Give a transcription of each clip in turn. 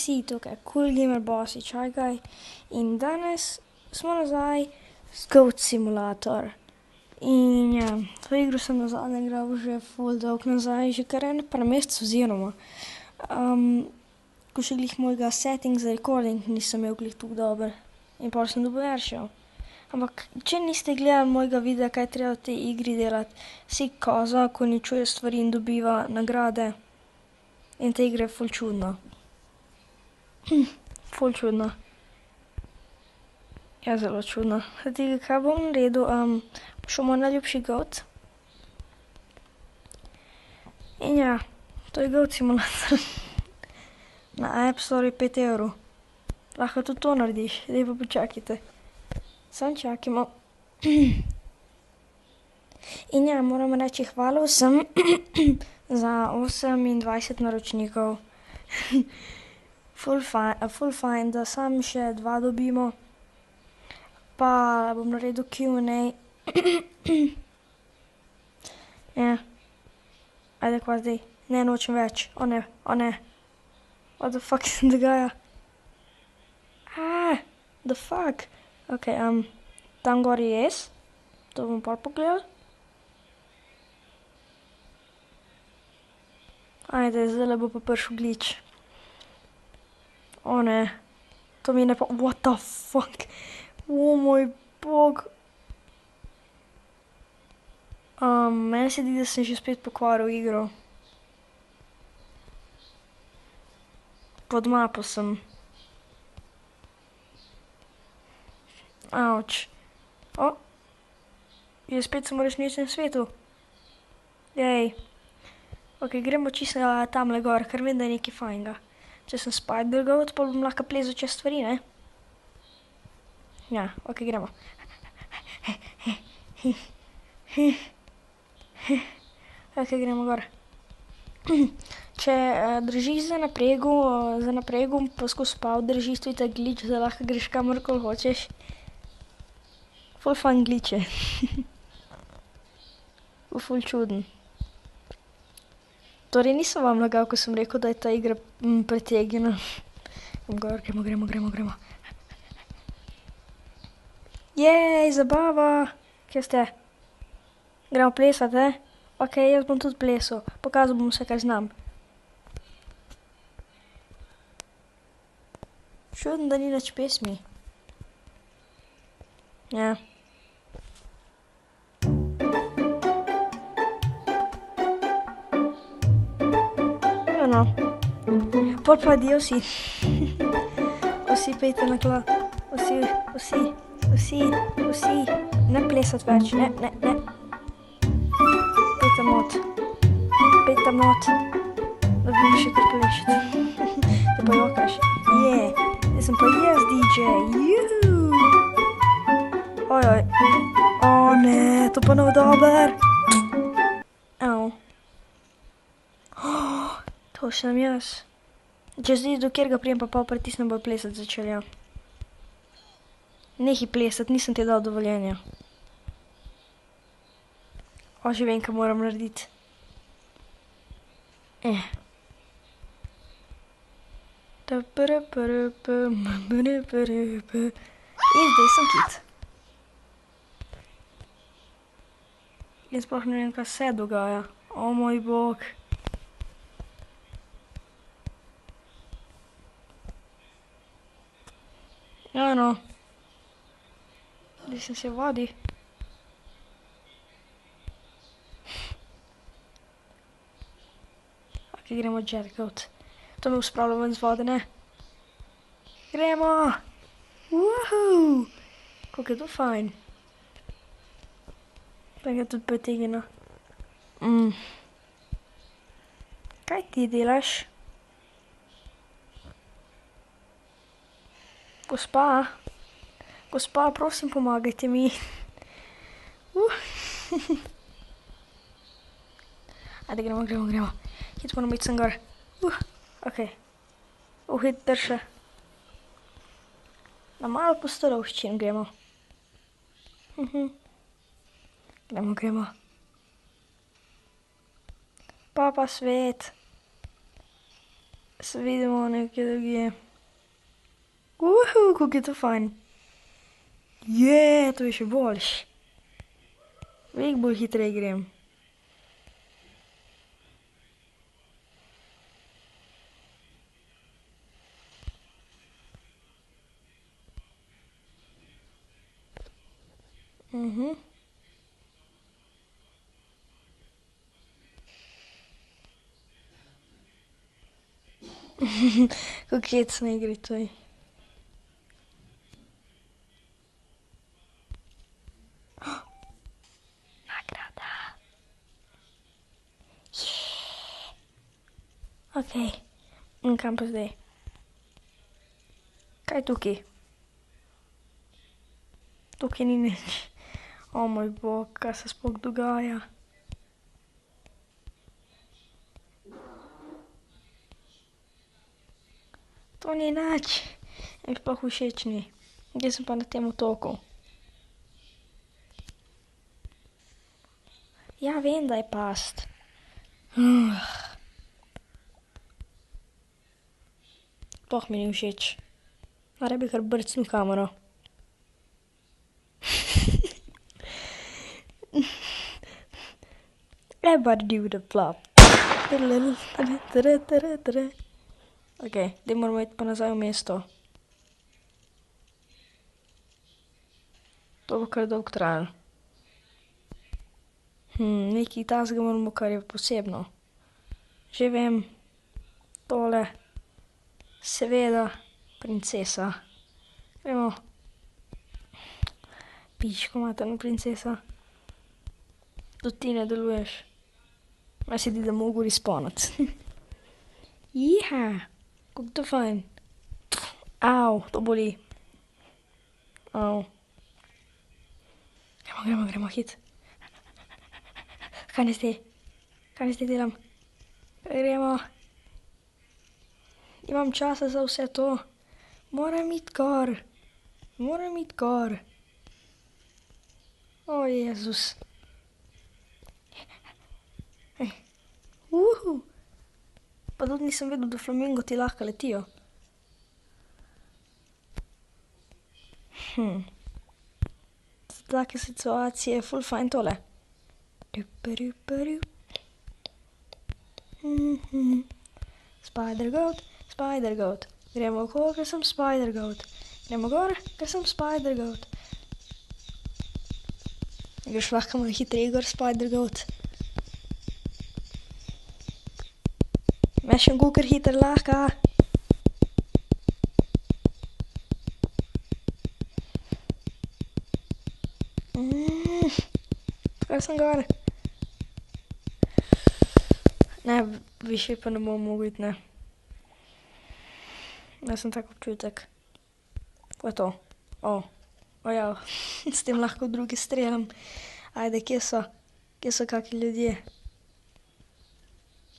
vsi tukaj, Cool Gamer Bossi, čakaj. In danes smo nazaj z Goat Simulator. In ja, to igro sem nazadnje igral že ful dolgo nazaj, že kar par mesecev oziroma. Ko še glih mojega setting za recording nisem imel glih tako dober. In pol sem dobil veršjo. Ampak, če niste gledali mojega videa, kaj treba v tej igri delati, si koza, ko uničuje stvari in dobiva nagrade. In ta igra je ful čudna. Ful čudna. Ja, zelo čudna. Zdaj, kaj bom naredil, šel moj najljubši goat. In ja, to je Goat Simulator. Na App Store je 5 €. Lahko tudi to narediš, zdaj pa počakajte. Samo čakajmo. In ja, moram reči hvala vsem za 28 naročnikov. Ful fajn, da samo še 2 dobimo. Pa bom naredil Q&A. Ja. Ajde, kva zdaj? Ne, nočem več. O ne. What the fuck se dogaja? The fuck? Ok, tam gor je jaz. To bom pol pogledal. Ajde, zdajle bo pa prišel glitch. O ne. To mi ne pa... What the fuck? O moj bog. Meni se zdi, da sem že spet pokvaril igro. Pod mapo sem. Ouch. O. Jaz spet sem v resničnem svetu. Jej. Ok, gremo čisto tamle gor, ker vem, da je nekaj fajnega. Če sem spider goat, pol bom lahko plezal čez stvari, ne? Ja, ok, gremo. Ok, gremo gor. Če držiš za napregum, pa skozi spav držiš, to je ta glitch, da lahko greš kamorkoli hočeš. Ful fajn glitch je. Ful čuden. Torej nisem vam lagal, ko sem rekel, da je ta igra pretegnjena. Gor, gremo. Jej, zabava! Kje ste? Gremo plesat, Ok, jaz bom tudi plesal. Pokazal bom vse, kaj znam. Čudno, da ni nič pesmi. Ja. No. Pol pa adijo vsi. Vsi pejte na tla. Vsi. Ne plesat več, ne. Pejte not. Da bi še kar plešiti. Te pa jokaš. Jaz sem pa jaz DJ. Juhu. Ojoj. O ne, to pa ne bo dober. Au. To sem jaz. Če zdaj do kjer ga prijem pa pol pritisnem, bo plesati začel, ja. Nehaj plesati, nisem ti dal dovoljenja. O, že vem, kaj moram narediti. In zdaj sem kit. Jaz sploh ne vem, kaj se dogaja. O moj bog. Ja, no. Zdaj sem se v vodi. Ok, gremo jet goat. To me uspravlja ven z vode, ne? Gremo! Woohoo! Koliko je to fajn. Tako je tudi pretegnjeno. Kaj ti delaš? Gospa, prosim, pomagajte mi. Ajde, gremo. Hit moram iti sem gor. Ok. Hit drže. Na malo postarovščin gremo. Gremo. Papa svet. Se vidimo nekje drugje. Kako je to fajn. To je še boljš. Veliko bolj hitreje grem. Kako hecno igri to je. Nagrada. Okej. In kam pa zdaj? Kaj je tukaj? Tukaj ni nič. O moj bog, kaj se sploh dogaja? To ni nič. Mi sploh všeč ni. Kje sem pa na tem otoku? Ja, vem, da je past. Sploh mi ni všeč. Rabi kar brcnil kamero. Everybody do the flop. Okej, zdaj moramo iti pa nazaj v mesto. To bo kar dolgo trajalo. Nekaj takega moramo, kar je posebno. Že vem. Tole. Seveda. Princesa. Gremo. Pičko materno, princesa. Tudi ti ne deluješ. Meni se zdi, da mogo respawnati. Kako to fajn. To boli. Gremo, hit. Kaj naj zdaj delam? Gremo. Imam časa za vse to. Moram iti gor. O, Jezus. Pa tudi nisem vedel, da flamingoti lahko letijo. Za take situacije je ful fajn tole. Spider goat. Gremo okoli, ker sem spider goat. Gremo gor, ker sem spider goat. Greš lahko malo hitreje gor, spider goat. Mešem kukar hiter lahko. Kar sem gor. Ne, više pa ne bom mogel iti, ne. Jaz sem tak občutek. Ko je to? Ja, s tem lahko v druge streljam. Ajde, kje so? Kje so kaki ljudje?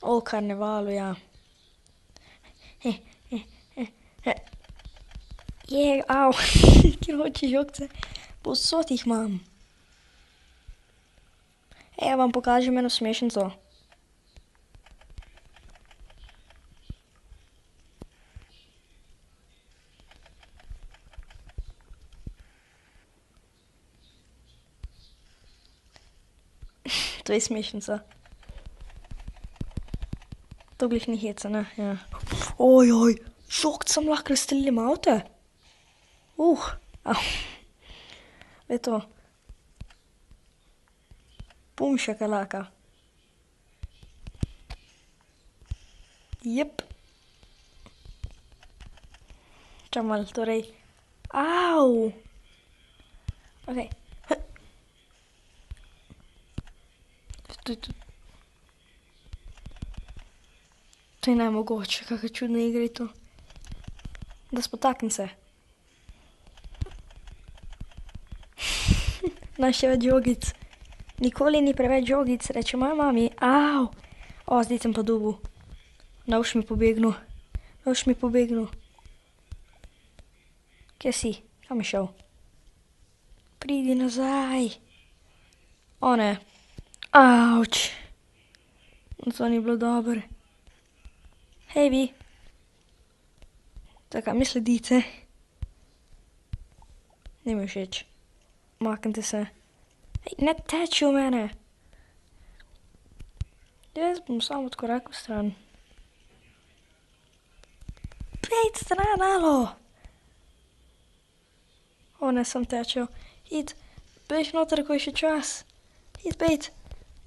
O karnevalu, ja. Kjer hočeš žogce? Povsod jih imam. Vam pokažem eno smešnico. To je smešnica. To glih ni heca, ne? Ja. Ojoj, žogcem lahko razstrelim avte? Je to. Bum šakalaka. Jep. Čakaj malo, torej. Okej. To je nemogoče, kakšna čudna igra je to. Da spotakni se. Naj še več žogic. Nikoli ni preveč žogic, reče moja mami. Zdaj sem pa dobil. Nož mi pobegnil. Kje si? Kam je šel? Pridi nazaj. O ne. To ni bilo dobro. Hej vi, Tako, mi sledite. Ni mi všeč. Maknite se. Hej, ne teči v mene. Jaz bom samo odkorakal stran. Pejt stran, alo! O, ne, sem tečejo. Hit, bež noter, ko je še čas. Hit, pejt.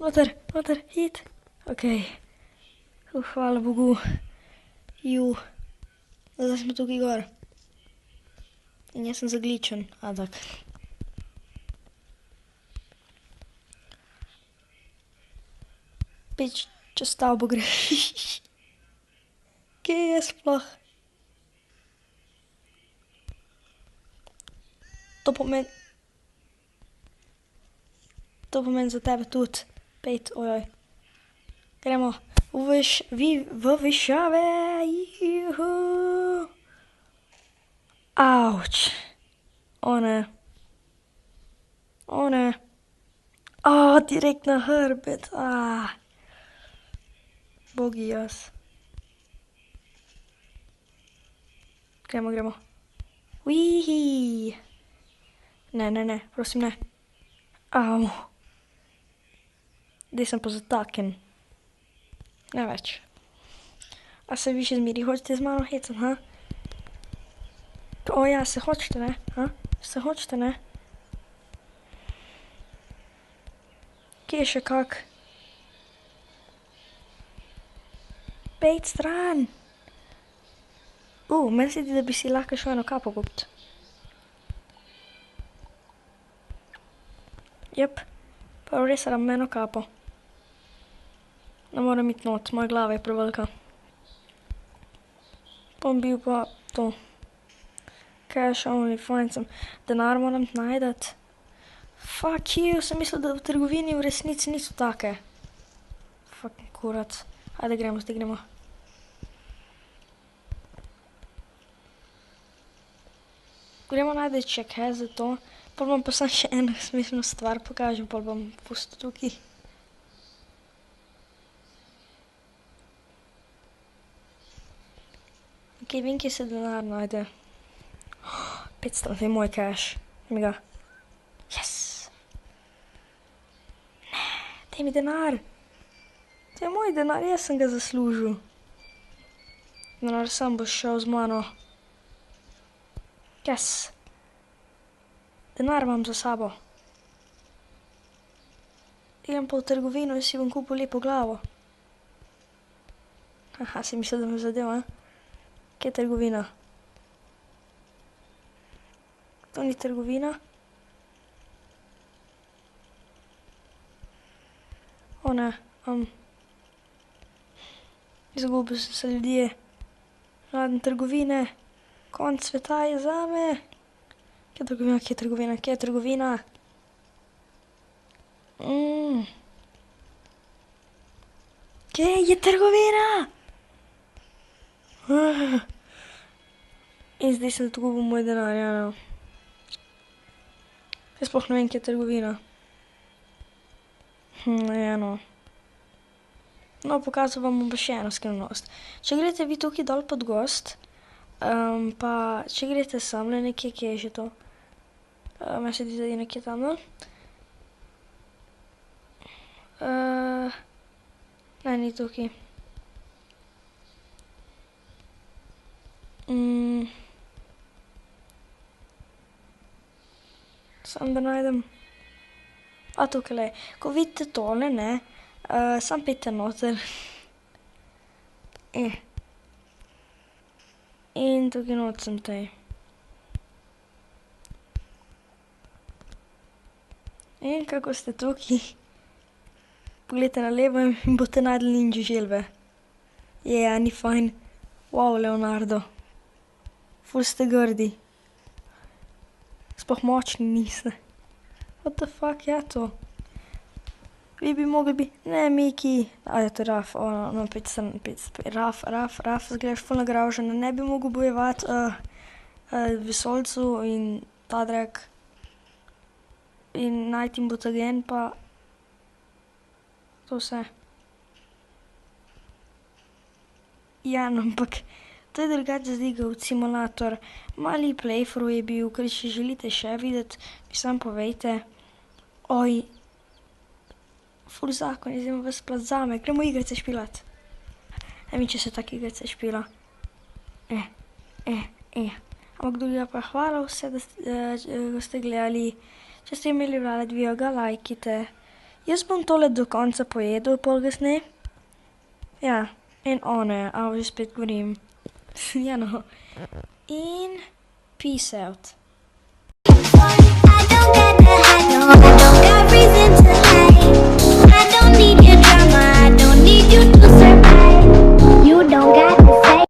Noter, noter, hit. Okej. Hvala Bogu. Zdaj smo tukaj gor. In jaz sem zagličen. A, tak. Pejt čez stavbo gre. Kje je sploh? To pomeni za tebe tudi. Pejt, ojoj. Gremo v višave. Juhu. Avč. O ne. O ne. Direkt na hrbet. Bogi jaz. Gremo. Uihi. Ne, prosim ne. Au. Dej sem pozataken. Ne več. A se vi še zmeri hočete z mano hecati, ha? O ja, se hočete, ne? Ha? Se hočete, ne? Kje je še kak? Pejt stran. Meni se zdi, da bi si lahko šel eno kapo kupit. Jep. Prav res rabim eno kapo. Ne morem iti not, moja glava je prevelika. Bom bil pa to. Cash only, fajn sem. Denar moram najdet. Fuck you, sem mislil, da v trgovini v resnici niso take. Fucking kurac. Ajde, gremo. Gremo najdet še kaj za to. Pol bom pa samo še eno smešno stvar pokažem, pol bom pustil tukaj. Okej, vem, kje se denar najde. 500, to je moj cash. Daj mi ga. Yes! Ne, daj mi denar. To je moj denar, jaz sem ga zaslužil. Denar sam boš šel z mano. Yes! Denar imam za sabo. Idem pa v trgovino in si bom kupil lepo glavo. Aha, si mislil, da me zadel, a? Kje je trgovina? To ni trgovina. O ne, izgubil sem se, ljudje. Raden trgovine. Konec sveta je zame. Kje je trgovina? Kje je trgovina? In zdaj sem izgubil moj denar, ja no. Jaz sploh ne vem, kje je trgovina. Ja no. No, pokazal vam bom pa še eno skrivnost. Če greste vi tukaj dol pod gozd, pa če greste semle nekje, kje je že to? Meni se zdi, da je nekje tam, no? Ne, ni tukaj. Samo da najdem. Tukajle. Ko vidite tole, ne, samo pojdite noter. In tukaj not sem tej. In kako ste tukaj? Poglejte na levo in boste našli ninja želve. Ni fajn. Wow, Leonardo. Ful ste grdi. Sploh močni niste. What the fuck je to? Vi bi mogli biti... Ne, Miki. Je to Raf. No, Raf, zgledaš ful nagravžen. Ne bi mogel bojevati vesoljcu in ta drek. In najti mutagen pa... To vse. Ja, no, ampak To je drugače Zdigov simulator. Mali playthrough je bil, ker če želite še videti, mi sam povejte. Oj, ful zakon, zdaj imam ves plat zame, gremo igrice špilat. Ne vem, če se tak igrice špila. Ampak druga pa hvala vse, da ste gledali. Če ste imeli radi video, ga lajkite. Jaz bom tole do konca pojedel, pol kasneje. Ja, in one, že spet govorim. Ja no. In peace out. I don't get